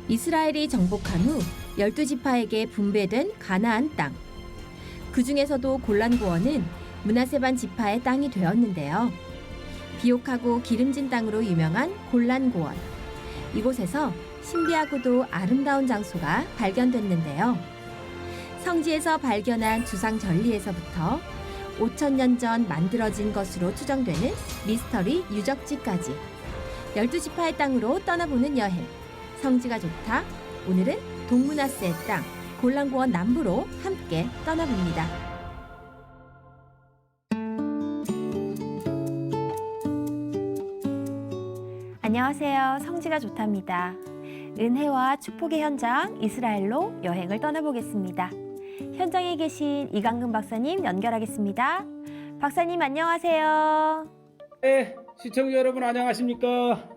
이스라엘이 정복한 후 12지파에게 분배된 가나안 땅. 그 중에서도 골란고원은 므낫세반 지파의 땅이 되었는데요. 비옥하고 기름진 땅으로 유명한 골란고원. 이곳에서 신비하고도 아름다운 장소가 발견됐는데요. 성지에서 발견한 주상 전리에서부터 5,000년 전 만들어진 것으로 추정되는 미스터리 유적지까지 12지파의 땅으로 떠나보는 여행. 성지가 좋다. 오늘은 동므낫세의 땅, 골란고원 남부로 함께 떠나봅니다. 안녕하세요. 성지가 좋답니다. 은혜와 축복의 현장 이스라엘로 여행을 떠나보겠습니다. 현장에 계신 이강근 박사님 연결하겠습니다. 박사님 안녕하세요. 네, 시청자 여러분 안녕하십니까?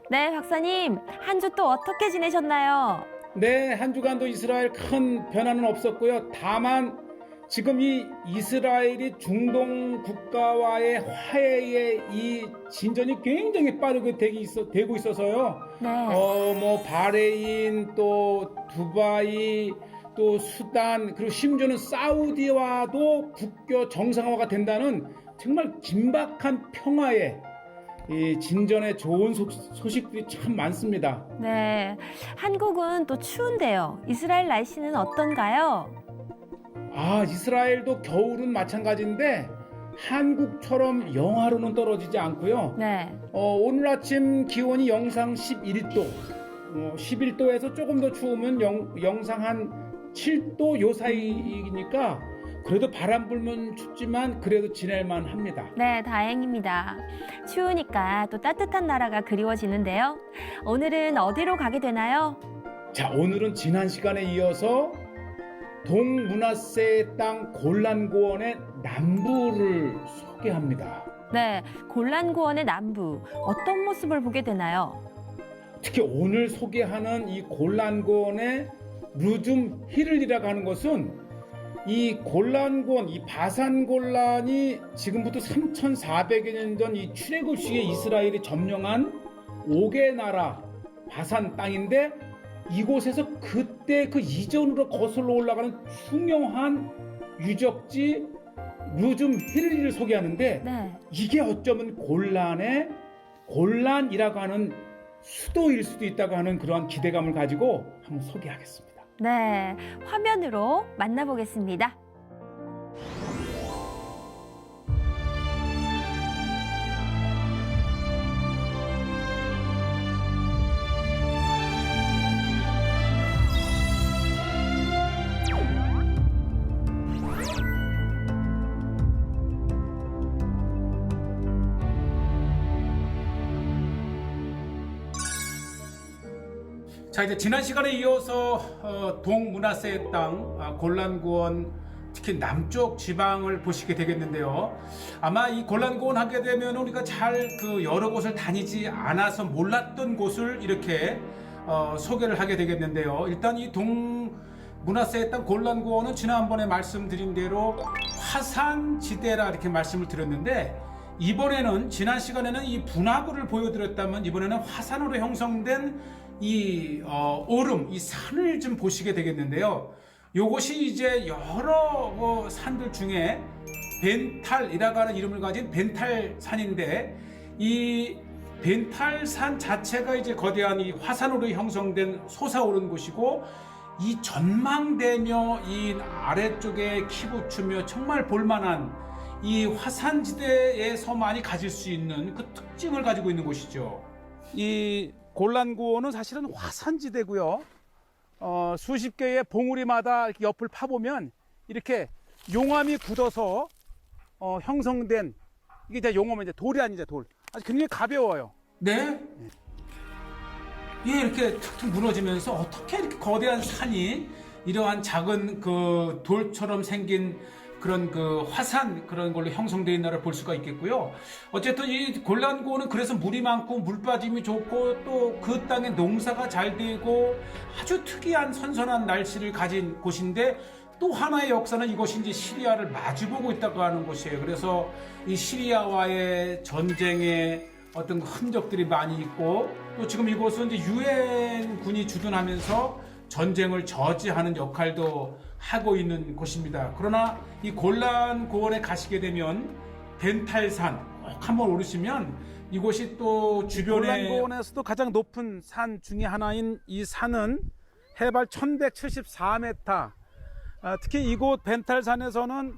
네, 박사님 한 주 또 어떻게 지내셨나요? 네, 한 주간도 이스라엘 큰 변화는 없었고요. 다만 지금 이 이스라엘이 중동 국가와의 화해의 이 진전이 굉장히 빠르게 되고 있어서요. 네. 바레인 또 두바이 또 수단 그리고 심지어는 사우디와도 국교 정상화가 된다는 정말 긴박한 평화의 이 진전에 좋은 소식들이 참 많습니다. 네, 한국은 또 추운데요. 이스라엘 날씨는 어떤가요? 이스라엘도 겨울은 마찬가지인데 한국처럼 영하로는 떨어지지 않고요. 네. 오늘 아침 기온이 영상 11도, 11도에서 조금 더 추우면 영상 한 7도 요 사이니까 그래도 바람 불면 춥지만 그래도 지낼만 합니다. 네, 다행입니다. 추우니까 또 따뜻한 나라가 그리워지는데요. 오늘은 어디로 가게 되나요? 자, 오늘은 지난 시간에 이어서 동므낫세의 땅 골란고원의 남부를 소개합니다. 네, 골란고원의 남부 어떤 모습을 보게 되나요? 특히 오늘 소개하는 이 골란고원의 루즘 힐이라고 하는 것은 이 골란고원, 이 바산 골란이 지금부터 3,400여 년 전 이 출애굽 시기에 이스라엘이 점령한 5개 나라 바산 땅인데 이곳에서 그때 그 이전으로 거슬러 올라가는 흉흉한 유적지 루즘 힐리를 소개하는데 네. 이게 어쩌면 골란이라고 하는 수도일 수도 있다고 하는 그러한 기대감을 가지고 한번 소개하겠습니다. 네, 화면으로 만나보겠습니다. 자, 이제 지난 시간에 이어서 동므낫세의 땅 골란고원 특히 남쪽 지방을 보시게 되겠는데요. 아마 이 골란고원 하게 되면 우리가 잘 여러 곳을 다니지 않아서 몰랐던 곳을 이렇게 소개를 하게 되겠는데요. 일단 이 동므낫세의 땅 골란고원은 지난번에 말씀드린 대로 화산지대라 이렇게 말씀을 드렸는데 이번에는 지난 시간에는 이 분화구를 보여드렸다면 이번에는 화산으로 형성된 이 오름, 이 산을 좀 보시게 되겠는데요. 요것이 이제 여러 산들 중에 벤탈이라고 하는 이름을 가진 벤탈산인데 이 벤탈산 자체가 이제 거대한 이 화산으로 형성된 솟아오른 곳이고 이 전망대며 이 아래쪽에 키부추며 정말 볼만한 이 화산지대에서만이 가질 수 있는 그 특징을 가지고 있는 곳이죠. 이 골란고원은 사실은 화산지대고요. 수십 개의 봉우리마다 이렇게 옆을 파보면 이렇게 용암이 굳어서 형성된 이게 이제 용암은 이제 돌이 아니죠, 돌. 아주 굉장히 가벼워요. 네? 예, 이렇게 툭툭 무너지면서 어떻게 이렇게 거대한 산이 이러한 작은 돌처럼 생긴 그런 화산 그런 걸로 형성되어 있는 볼 수가 있겠고요. 어쨌든 이 골란고원은 그래서 물이 많고 물 빠짐이 좋고 또 그 땅에 농사가 잘 되고 아주 특이한 선선한 날씨를 가진 곳인데 또 하나의 역사는 이것이 이제 시리아를 마주보고 있다고 하는 곳이에요. 그래서 이 시리아와의 전쟁에 어떤 흔적들이 많이 있고 또 지금 이곳은 이제 유엔군이 주둔하면서 전쟁을 저지하는 역할도 하고 있는 곳입니다. 그러나 이 골란 고원에 가시게 되면 벤탈산 꼭 한번 오르시면 이곳이 또 주변에 골란고원에서도 가장 높은 산 중에 하나인 이 산은 해발 1174m. 특히 이곳 벤탈산에서는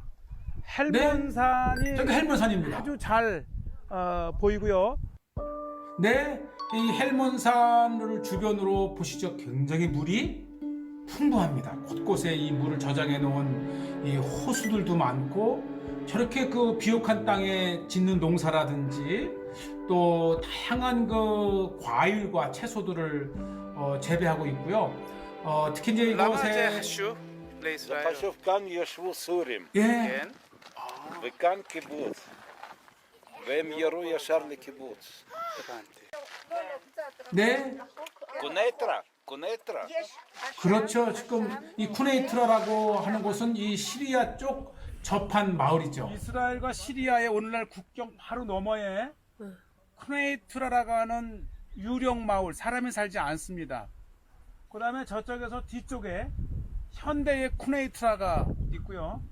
헬몬산이 저기 헬몬산입니다. 아주 잘 보이고요. 네, 이 헬몬산을 주변으로 보시죠. 굉장히 물이 풍부합니다. 곳곳에 이 물을 저장해 놓은 이 호수들도 많고 저렇게 그 비옥한 땅에 짓는 농사라든지 또 다양한 그 과일과 채소들을 재배하고 있고요. 특히 이제 이곳에 חשוב כאן ישבו סורים, 예, וכאן קיבוץ, והם ירו ישר לקיבוץ. 네, קונטרה. 그렇죠. 지금 이 쿠네이트라라고 하는 곳은 이 시리아 쪽 접한 마을이죠. 이스라엘과 시리아의 오늘날 국경 바로 너머에 쿠네이트라라고 하는 유령 마을, 사람이 살지 않습니다. 그 다음에 저쪽에서 뒤쪽에 현대의 쿠네이트라가 있고요.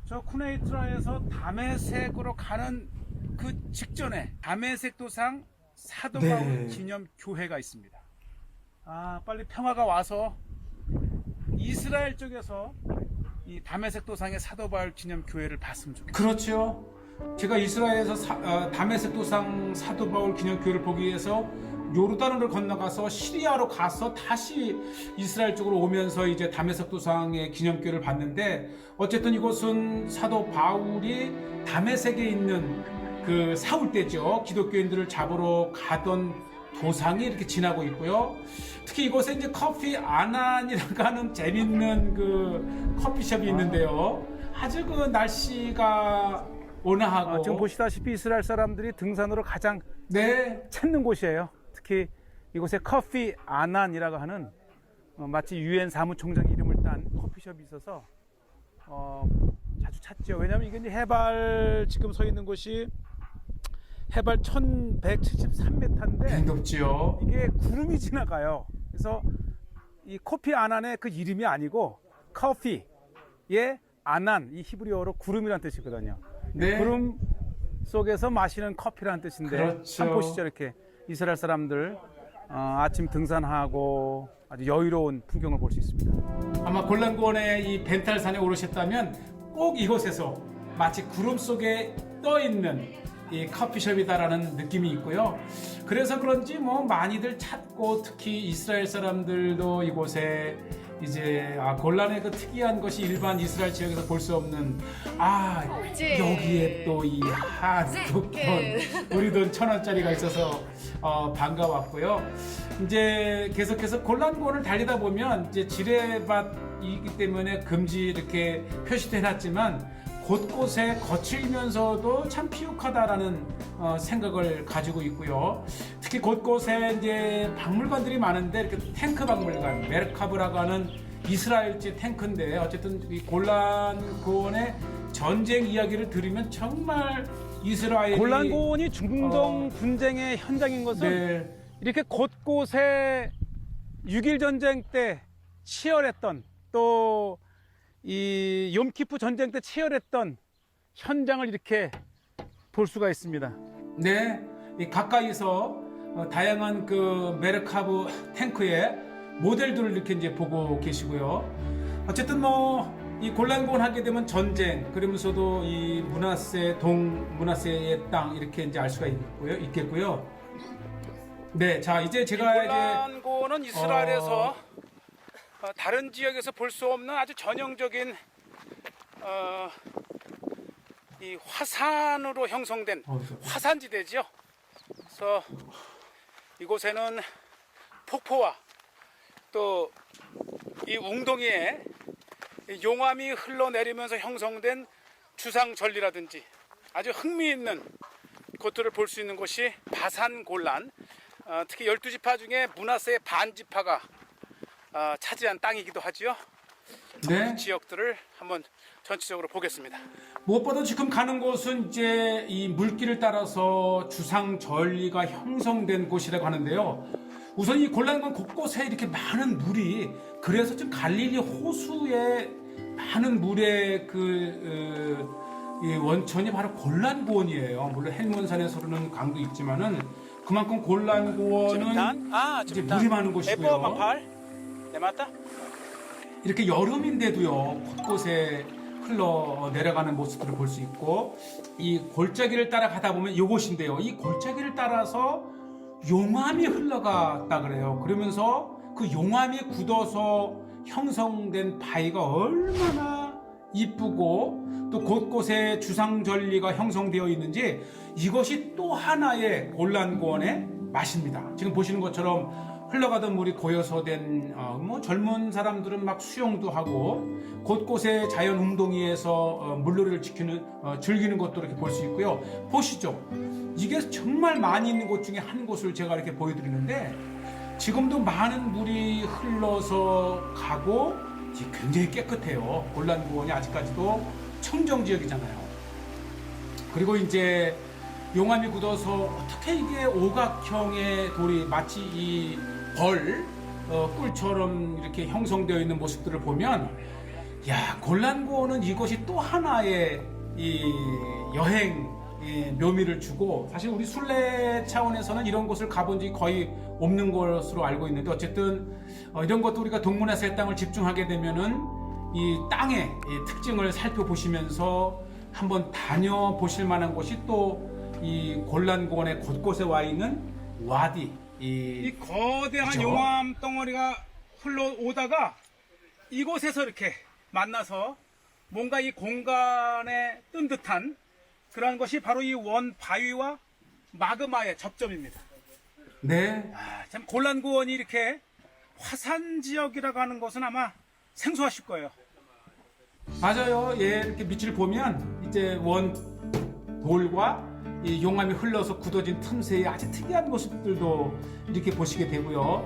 저 쿠네이트라에서 다메섹으로 가는 그 직전에 다메섹 도상 사도 네. 바울 기념 교회가 있습니다. 빨리 평화가 와서 이스라엘 쪽에서 이 다메섹 도상의 사도 바울 기념 교회를 봤으면 좋겠어요. 그렇죠. 제가 이스라엘에서 다메섹 도상 사도 바울 기념 교회를 보기 위해서 요르단을 건너가서 시리아로 가서 다시 이스라엘 쪽으로 오면서 이제 다메섹 도상의 기념교회를 봤는데 어쨌든 이곳은 사도 바울이 다메섹에 있는 그 사울 때죠. 기독교인들을 잡으러 가던 도상이 이렇게 지나고 있고요. 특히 이곳에 이제 커피 아난이라고 하는 재밌는 그 커피숍이 있는데요. 아주 그 날씨가 온화하고 지금 보시다시피 이스라엘 사람들이 등산으로 가장 네. 찾는 곳이에요. 특히 이곳에 커피 아난이라고 하는 마치 유엔 사무총장 이름을 딴 커피숍이 있어서 자주 찾죠. 왜냐하면 이게 이제 해발 지금 서 있는 곳이 해발 1173m인데 굉덥지요. 이게 구름이 지나가요. 그래서 이 커피 아난의 그 이름이 아니고 커피의 아난, 이 히브리어로 구름이란 뜻이거든요. 네. 구름 속에서 마시는 커피라는 뜻인데 그렇죠. 한번 보시죠. 이렇게 이스라엘 사람들 아침 등산하고 아주 여유로운 풍경을 볼 수 있습니다. 아마 골란고원의 이 벤탈산에 오르셨다면 꼭 이곳에서 마치 구름 속에 떠 있는 이 커피숍이다라는 느낌이 있고요. 그래서 그런지 뭐 많이들 찾고 특히 이스라엘 사람들도 이곳에 이제 골란의 그 특이한 것이 일반 이스라엘 지역에서 볼 수 없는 여기에 또 이 한국 돈 우리 돈 1,000원짜리가 있어서 반가웠고요. 이제 계속해서 골란고원을 달리다 보면 이제 지뢰밭이기 때문에 금지 이렇게 표시도 해놨지만 곳곳에 거칠면서도 참 피육하다라는 생각을 가지고 있고요. 특히 곳곳에 이제 박물관들이 많은데 이렇게 탱크 박물관, 메르카브라고 하는 이스라엘제 탱크인데 어쨌든 이 골란고원의 전쟁 이야기를 들으면 정말 이스라엘이 골란고원이 중동 분쟁의 현장인 것은 네, 이렇게 곳곳에 6.1 전쟁 때 치열했던 또 이 욤키프 전쟁 때 치열했던 현장을 이렇게 볼 수가 있습니다. 네, 이 가까이서 다양한 그 메르카브 탱크의 모델들을 이렇게 이제 보고 계시고요. 어쨌든 뭐 이 골란고원 하게 되면 전쟁, 그러면서도 이 문하세의 땅 이렇게 이제 알 수가 있겠고요. 네, 자 이제 제가 골란고원은 이스라엘에서 다른 지역에서 볼 수 없는 아주 전형적인 이 화산으로 형성된 화산지대죠. 그래서 이곳에는 폭포와 또 이 웅덩이에 용암이 흘러내리면서 형성된 주상절리라든지 아주 흥미있는 곳들을 볼 수 있는 곳이 바산-골란, 특히 12지파 중에 므낫세의 반지파가 차지한 땅이기도 하지요. 네. 지역들을 한번 전체적으로 보겠습니다. 무엇보다 지금 가는 곳은 이제 이 물길을 따라서 주상 전리가 형성된 곳이라고 하는데요. 우선 이 골란군 곳곳에 이렇게 많은 물이, 그래서 지금 갈릴리 호수에 많은 물의 이 원천이 바로 골란고원이에요. 물론 헬몬산에서 흐르는 강도 있지만은 그만큼 골란고원은 이제 물이 많은 곳이고요. 이렇게 여름인데도요, 곳곳에 흘러 내려가는 모습들을 볼 수 있고, 이 골짜기를 따라가다 보면 이곳인데요. 이 골짜기를 따라서 용암이 흘러갔다 그래요. 그러면서 그 용암이 굳어서 형성된 바위가 얼마나 이쁘고 또 곳곳에 주상절리가 형성되어 있는지, 이것이 또 하나의 골란고원의 맛입니다. 지금 보시는 것처럼 흘러가던 물이 고여서 된 젊은 사람들은 막 수영도 하고 곳곳에 자연 웅덩이에서 물놀이를 즐기는 것도 이렇게 볼 수 있고요. 보시죠. 이게 정말 많이 있는 곳 중에 한 곳을 제가 이렇게 보여드리는데, 지금도 많은 물이 흘러서 가고 굉장히 깨끗해요. 골란고원이 아직까지도 청정 지역이잖아요. 그리고 이제 용암이 굳어서 어떻게 이게 오각형의 돌이 마치 이 꿀처럼 이렇게 형성되어 있는 모습들을 보면, 야, 골란고원은 이것이 또 하나의 이 여행 묘미를 주고, 사실 우리 순례 차원에서는 이런 곳을 가본 적이 거의 없는 것으로 알고 있는데, 어쨌든 이런 것도 우리가 동문화세 땅을 집중하게 되면은 이 땅의 이 특징을 살펴보시면서 한번 다녀보실 만한 곳이 또 이 골란고원의 곳곳에 와 있는 와디, 이 거대한 그죠? 용암 덩어리가 흘러오다가 이곳에서 이렇게 만나서 뭔가 이 공간에 뜬 듯한 그런 것이 바로 이 원 바위와 마그마의 접점입니다. 네, 참 골란고원이 이렇게 화산 지역이라고 하는 것은 아마 생소하실 거예요. 맞아요. 예, 이렇게 밑을 보면 이제 원 돌과 이 용암이 흘러서 굳어진 틈새의 아주 특이한 모습들도 이렇게 보시게 되고요.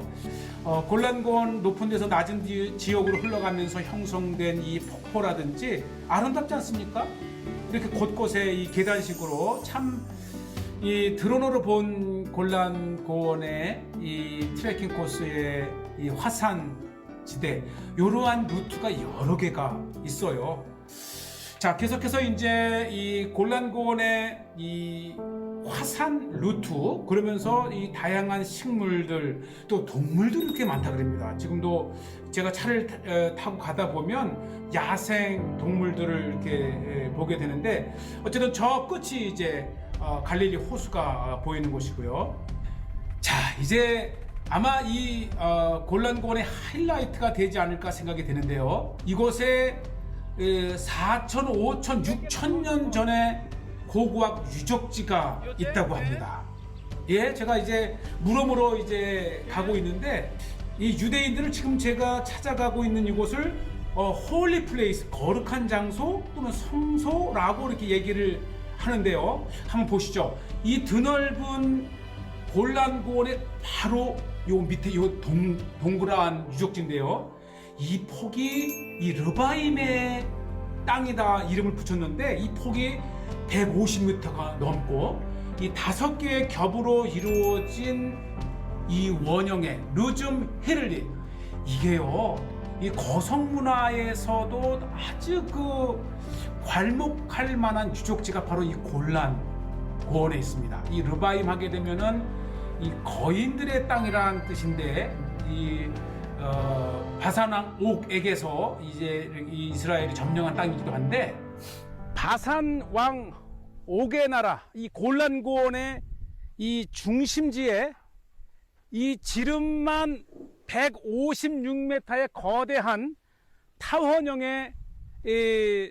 골란고원 높은 데서 낮은 지역으로 흘러가면서 형성된 이 폭포라든지 아름답지 않습니까? 이렇게 곳곳에 이 계단식으로 참 이 드론으로 본 골란고원의 이 트레킹 코스의 이 화산 지대, 이러한 루트가 여러 개가 있어요. 자, 계속해서 이제 이 골란고원의 이 화산 루트, 그러면서 이 다양한 식물들, 또 동물들이 이렇게 많다 그럽니다. 지금도 제가 차를 타고 가다 보면 야생 동물들을 이렇게 보게 되는데, 어쨌든 저 끝이 이제 갈릴리 호수가 보이는 곳이고요. 자, 이제 아마 이 골란고원의 하이라이트가 되지 않을까 생각이 되는데요. 이곳에 4천, 5천, 6천 년 전에 고고학 유적지가 있다고 합니다. 예, 제가 이제 물어물어 이제 가고 있는데, 이 유대인들을 지금 제가 찾아가고 있는 이곳을 홀리 플레이스, 거룩한 장소 또는 성소라고 이렇게 얘기를 하는데요. 한번 보시죠. 이 드넓은 골란고원의 바로 요 밑에 요 동그란 유적지인데요. 이 폭이 이 르바임의 땅이다 이름을 붙였는데, 이 폭이 150m가 넘고 이 5개의 겹으로 이루어진 이 원형의 르즘 헤를리, 이게요, 이 거성 문화에서도 아주 괄목할 만한 유적지가 바로 이 골란고원에 있습니다. 이 르바임 하게 되면은 이 거인들의 땅이라는 뜻인데, 이 바산왕 옥에게서 이제 이스라엘이 점령한 땅이기도 한데, 바산 왕 옥의 나라 이 골란고원의 이 중심지에 이 지름만 156m의 거대한 타원형의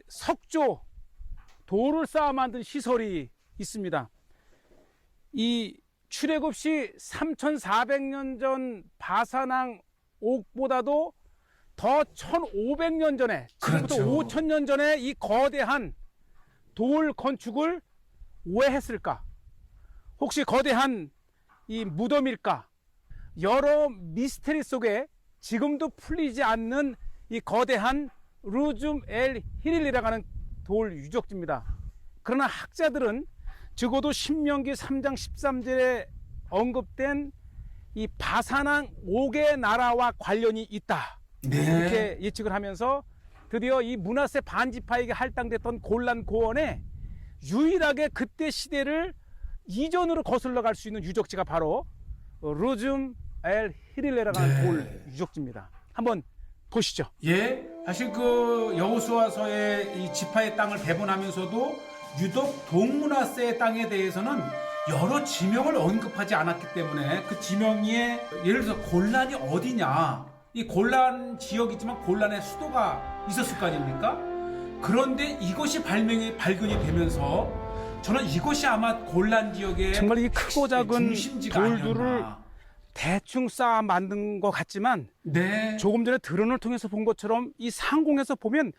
석조 돌을 쌓아 만든 시설이 있습니다. 이 출애굽 시 3400년 전 바산왕 옥보다도 더 1500년 전에, 지금부터 그렇죠. 5000년 전에 이 거대한 돌 건축을 왜 했을까? 혹시 거대한 이 무덤일까? 여러 미스테리 속에 지금도 풀리지 않는 이 거대한 루줌 엘 히릴리라고 하는 돌 유적지입니다. 그러나 학자들은 적어도 신명기 3장 13절에 언급된 이 바사낭 5개 나라와 관련이 있다. 네. 이렇게 예측을 하면서 드디어 이 므낫세 반지파에게 할당됐던 골란 고원에 유일하게 그때 시대를 이전으로 거슬러 갈 수 있는 유적지가 바로 루줌 엘 히릴레라고 하는 네. 돌 유적지입니다. 한번 보시죠. 예, 사실 그 여호수아서의 이 지파의 땅을 배분하면서도 유독 동므낫세의 땅에 대해서는 여러 지명을 언급하지 않았기 때문에 그 지명에 예를 들어서 골란이 어디냐, 이 골란 지역이지만 골란의 수도가 있었을 거 아닙니까? 그런데 이것이 발견이 되면서 저는 이것이 아마 골란 지역의 정말 이 크고 작은 중심지가 돌들을 아니었나. 대충 쌓아 만든 것 같지만 네. 조금 전에 드론을 통해서 본 것처럼 이 상공에서 보면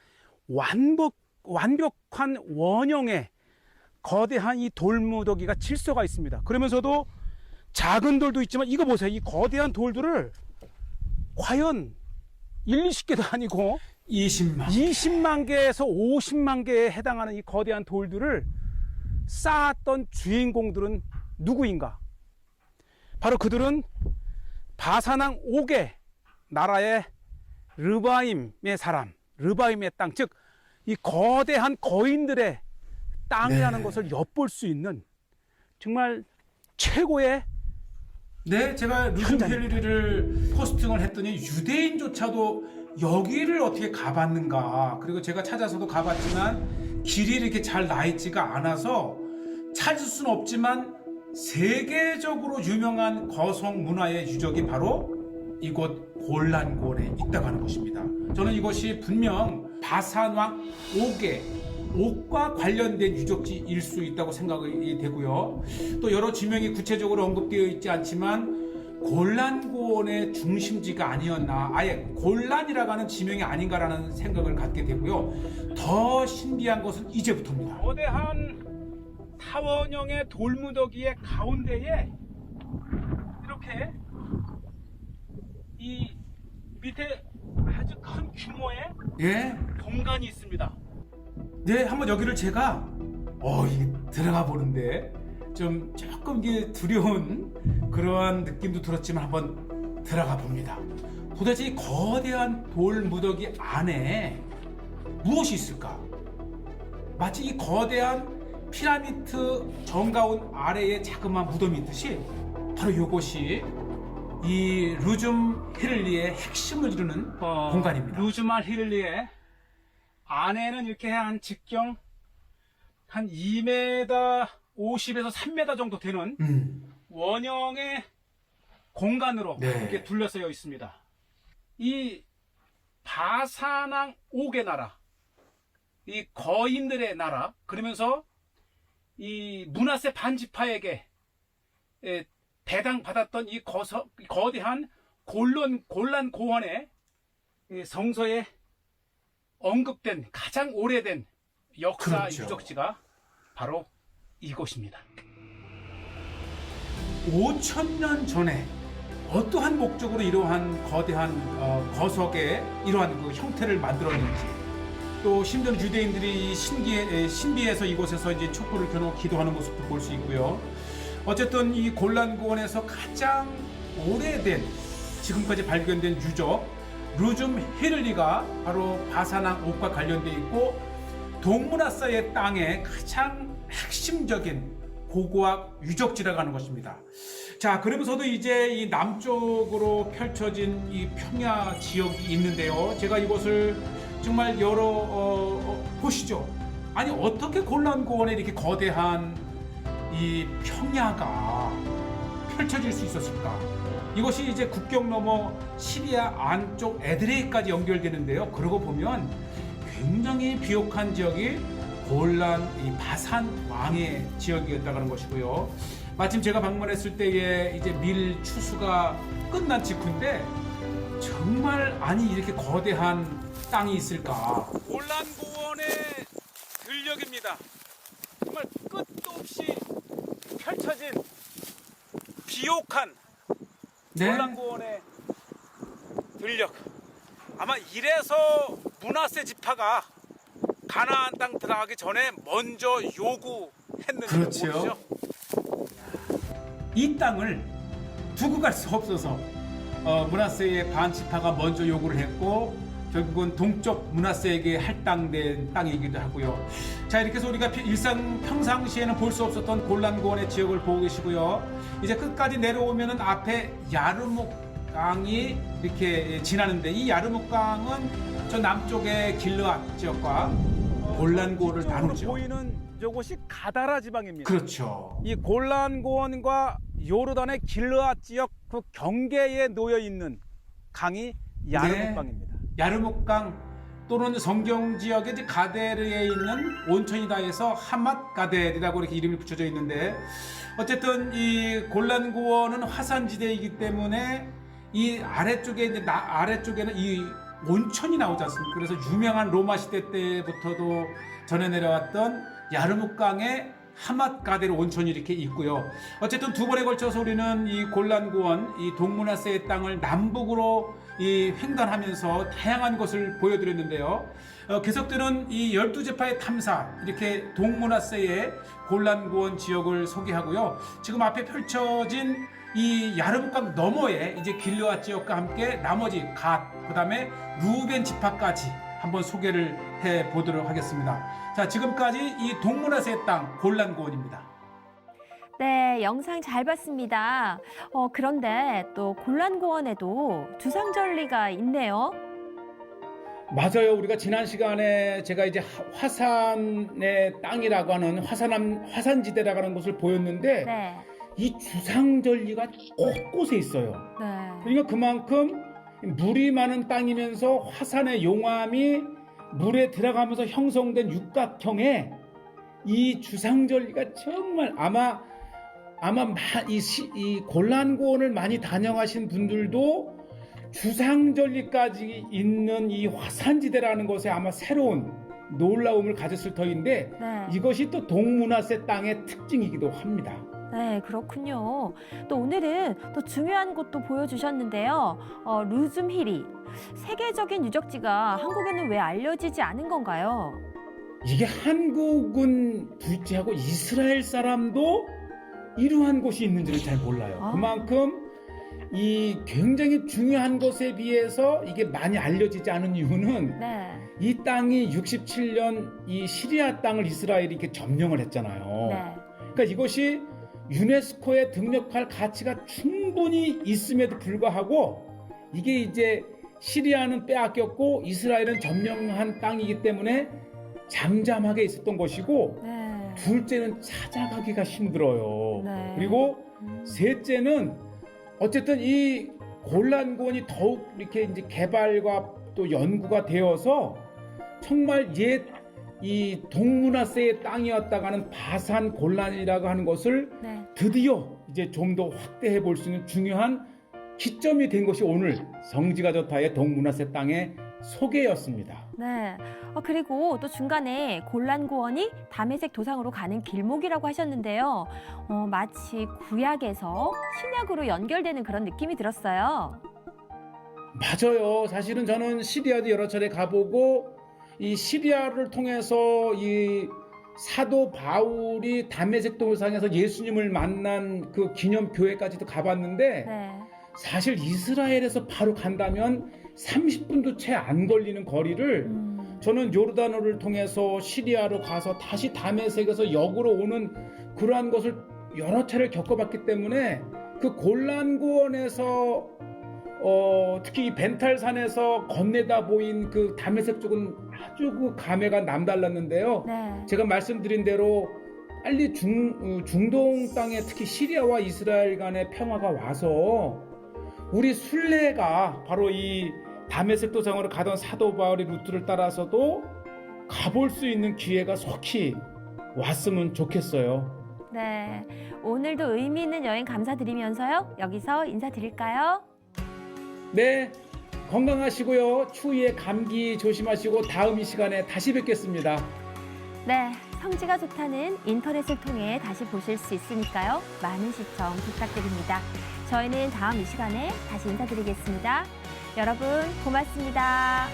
완벽한 원형의 거대한 이 돌무더기가 질서가 있습니다. 그러면서도 작은 돌도 있지만 이거 보세요. 이 거대한 돌들을 과연 1, 20개도 아니고 20만 개에서 50만 개에 해당하는 이 거대한 돌들을 쌓았던 주인공들은 누구인가? 바로 그들은 바사낭 5개 나라의 르바임의 사람, 르바임의 땅, 즉 이 거대한 거인들의 땅이라는 네. 것을 엿볼 수 있는 정말 최고의 네, 제가 루즘 현장입니다. 힐리를 포스팅을 했더니 유대인조차도 여기를 어떻게 가봤는가. 그리고 제가 찾아서도 가봤지만 길이 이렇게 잘 나있지가 않아서 찾을 수는 없지만 세계적으로 유명한 거성 문화의 유적이 바로 이곳 골란고원에 있다고 하는 것입니다. 저는 이것이 분명 바산왕 옥과 관련된 유적지일 수 있다고 생각이 되고요. 또 여러 지명이 구체적으로 언급되어 있지 않지만 골란고원의 중심지가 아니었나, 아예 골란이라고 하는 지명이 아닌가라는 생각을 갖게 되고요. 더 신비한 것은 이제부터입니다. 거대한 타원형의 돌무더기의 가운데에 이렇게 이 밑에 아주 큰 규모의 예, 공간이 있습니다. 네, 한번 여기를 제가 이게 들어가 보는데 좀 조금 이게 두려운 그러한 느낌도 들었지만 한번 들어가 봅니다. 도대체 이 거대한 돌 무더기 안에 무엇이 있을까? 마치 이 거대한 피라미드 정가운 아래에 자그마한 무덤이 있듯이 바로 이것이 이 루줌 히릴리의 핵심을 이루는 공간입니다. 루즈말 히릴리의 안에는 이렇게 한 직경 한 2m 50에서 3m 정도 되는 원형의 공간으로 네. 이렇게 둘러싸여 있습니다. 이 바사낭 5개 나라, 이 거인들의 나라, 그러면서 이 므낫세 반지파에게 배당받았던 이 거대한 골란 고원의 성서에 언급된 가장 오래된 역사 그렇죠. 유적지가 바로 이곳입니다. 5,000년 전에 어떠한 목적으로 이러한 거대한 거석의 이러한 그 형태를 만들었는지, 또 심지어 유대인들이 신비해서 이곳에서 이제 촛불을 켜놓고 기도하는 모습도 볼 수 있고요. 어쨌든 이 골란고원에서 가장 오래된 지금까지 발견된 유적 루줌 히릴리가 바로 바사낭 옥과 관련되어 있고 동므낫세의 땅의 가장 핵심적인 고고학 유적지라고 하는 것입니다. 자, 그러면서도 이제 이 남쪽으로 펼쳐진 이 평야 지역이 있는데요. 제가 이곳을 정말 보시죠. 아니, 어떻게 골란고원에 이렇게 거대한 이 평야가 펼쳐질 수 있었을까? 이것이 이제 국경 넘어 시리아 안쪽 에드레이까지 연결되는데요. 그러고 보면 굉장히 비옥한 지역이 골란 이 바산 왕의 지역이었다고 하는 것이고요. 마침 제가 방문했을 때에 이제 밀 추수가 끝난 직후인데 정말 아니 이렇게 거대한 땅이 있을까? 골란고원의 들녘입니다. 정말 끝도 없이 펼쳐진 비옥한 네. 골란고원의 들녘. 아마 이래서 므낫세 지파가 가나안 땅 들어가기 전에 먼저 요구했는지 그렇죠. 모르죠. 이 땅을 두고 갈 수 없어서 므낫세의 반 지파가 먼저 요구를 했고 결국은 동쪽 므낫세에게 할당된 땅이기도 하고요. 자, 이렇게 해서 우리가 평상시에는 볼 수 없었던 골란고원의 지역을 보고 계시고요. 이제 끝까지 내려오면은 앞에 야르묵강이 이렇게 지나는데 이 야르묵강은 저 남쪽의 길르앗 지역과 골란고원을 나누죠. 보이는 이곳이 가다라 지방입니다. 그렇죠. 이 골란고원과 요르단의 길르앗 지역 그 경계에 놓여 있는 강이 야르묵강입니다. 야르묵강 또는 성경 지역의 이제 가데르에 있는 온천이다 해서 하맛 가델이라고 이렇게 이름이 붙여져 있는데 어쨌든 이 골란고원은 화산지대이기 때문에 이 아래쪽에 이제 아래쪽에는 이 온천이 나오지 않습니까? 그래서 유명한 로마 시대 때부터도 전해 내려왔던 야르묵강의 하맛 가데르 온천이 이렇게 있고요. 어쨌든 두 번에 걸쳐서 우리는 이 골란고원, 이 동므낫세의 땅을 남북으로 이 횡단하면서 다양한 것을 보여드렸는데요. 계속되는 이 12제파의 탐사, 이렇게 동므낫세의 골란고원 지역을 소개하고요. 지금 앞에 펼쳐진 이 야르묵강 너머에 이제 길르앗 지역과 함께 나머지 갓, 그 다음에 루벤 지파까지 한번 소개를 해 보도록 하겠습니다. 자, 지금까지 이 동므낫세의 땅 골란고원입니다. 네, 영상 잘 봤습니다. 그런데 또 골란고원에도 주상절리가 있네요. 맞아요. 우리가 지난 시간에 제가 이제 화산의 땅이라고 하는 화산지대라고 하는 것을 보였는데 네. 이 주상절리가 곳곳에 있어요. 네. 그러니까 그만큼 물이 많은 땅이면서 화산의 용암이 물에 들어가면서 형성된 육각형의 이 주상절리가 정말 아마 이 골란고원을 많이 다녀가신 분들도 주상절리까지 있는 이 화산지대라는 것에 아마 새로운 놀라움을 가졌을 터인데 네. 이것이 또 동므낫세 땅의 특징이기도 합니다. 네, 그렇군요. 또 오늘은 또 중요한 것도 보여주셨는데요. 루즘히리. 세계적인 유적지가 한국에는 왜 알려지지 않은 건가요? 이게 한국은 둘째하고 이스라엘 사람도 이러한 곳이 있는지를 잘 몰라요. 아. 그만큼 이 굉장히 중요한 것에 비해서 이게 많이 알려지지 않은 이유는 네. 이 땅이 67년 이 시리아 땅을 이스라엘이 이렇게 점령을 했잖아요. 네. 그러니까 이것이 유네스코에 등록할 가치가 충분히 있음에도 불구하고 이게 이제 시리아는 빼앗겼고 이스라엘은 점령한 땅이기 때문에 잠잠하게 있었던 것이고 네. 둘째는 찾아가기가 힘들어요. 네. 그리고 셋째는 어쨌든 이 골란고원이 더욱 이렇게 이제 개발과 또 연구가 되어서 정말 옛 이 동므낫세의 땅이었다가는 바산 골란이라고 하는 것을 네. 드디어 이제 좀 더 확대해 볼 수 있는 중요한 기점이 된 것이 오늘 성지가 좋다의 동므낫세 땅의 소개였습니다. 네. 그리고 또 중간에 골란고원이 다메섹 도상으로 가는 길목이라고 하셨는데요. 마치 구약에서 신약으로 연결되는 그런 느낌이 들었어요. 맞아요. 사실은 저는 시리아도 여러 차례 가보고 이 시리아를 통해서 이 사도 바울이 다메섹 도상에서 예수님을 만난 그 기념교회까지도 가봤는데 네. 사실 이스라엘에서 바로 간다면 30분도 채 안 걸리는 거리를 저는 요르단호를 통해서 시리아로 가서 다시 다메섹에서 역으로 오는 그러한 것을 여러 차례 겪어봤기 때문에 그 골란고원에서 특히 이 벤탈산에서 건네다 보인 그 다메섹 쪽은 아주 그 감회가 남달랐는데요. 네. 제가 말씀드린 대로 빨리 중동 땅에 특히 시리아와 이스라엘 간의 평화가 와서 우리 순례가 바로 이 다메섹 도상으로 가던 사도 바울의 루트를 따라서도 가볼 수 있는 기회가 속히 왔으면 좋겠어요. 네. 오늘도 의미 있는 여행 감사드리면서요. 여기서 인사드릴까요? 네, 건강하시고요. 추위에 감기 조심하시고 다음 이 시간에 다시 뵙겠습니다. 네. 성지가 좋다는 인터넷을 통해 다시 보실 수 있으니까요. 많은 시청 부탁드립니다. 저희는 다음 이 시간에 다시 인사드리겠습니다. 여러분 고맙습니다.